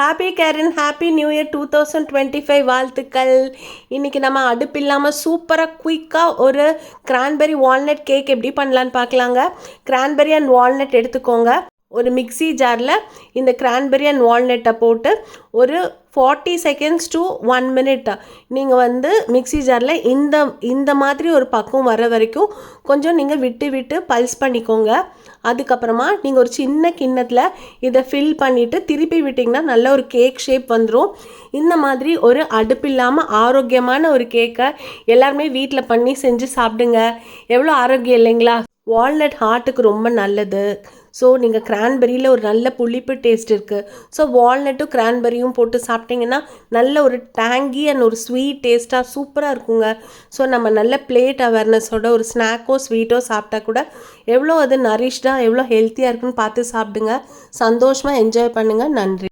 Happy கேரன், happy new year 2025 வாழ்த்துக்கள். இன்றைக்கி நம்ம அடுப்பு இல்லாமல் சூப்பராக குயிக்காக ஒரு கிரான்பெரி வால்நட் கேக் எப்படி பண்ணலான்னு பார்க்கலாங்க. கிரான்பெரி அண்ட் வால்நட் எடுத்துக்கோங்க. ஒரு மிக்ஸி ஜாரில் இந்த கிரான்பெரி அண்ட் வால்நட்டை போட்டு ஒரு 40 செகண்ட்ஸ் டு 1 மினிட் நீங்கள் மிக்ஸி ஜாரில் இந்த மாதிரி ஒரு பக்குவம் வர வரைக்கும் கொஞ்சம் நீங்கள் விட்டு பல்ஸ் பண்ணிக்கோங்க. அதுக்கப்புறமா நீங்கள் ஒரு சின்ன கிண்ணத்தில் இதை ஃபில் பண்ணிவிட்டு திருப்பி விட்டிங்கன்னா நல்ல ஒரு கேக் ஷேப் வந்துடும். இந்த மாதிரி ஒரு அடுப்பு இல்லாமல் ஆரோக்கியமான ஒரு கேக்கை எல்லாருமே வீட்டில் பண்ணி செஞ்சு சாப்பிடுங்க. எவ்வளோ ஆரோக்கியம் இல்லைங்களா? வால்நட் ஹார்ட்டுக்கு ரொம்ப நல்லது. ஸோ நீங்கள் கிரான்பெரியில் ஒரு நல்ல புளிப்பு டேஸ்ட் இருக்குது. ஸோ வால்நட்டும் கிரான்பெரியும் போட்டு சாப்பிட்டிங்கன்னா நல்ல ஒரு டேங்கி அண்ட் ஒரு ஸ்வீட் டேஸ்ட்டாக சூப்பராக இருக்குங்க. ஸோ நம்ம நல்ல பிளேட் அவேர்னஸோட ஒரு ஸ்நாக்கோ ஸ்வீட்டோ சாப்பிட்டா கூட எவ்வளோ அது நரிஷ்டாக எவ்வளோ ஹெல்த்தியாக இருக்குன்னு பார்த்து சாப்பிடுங்க. சந்தோஷமாக என்ஜாய் பண்ணுங்கள். நன்றி.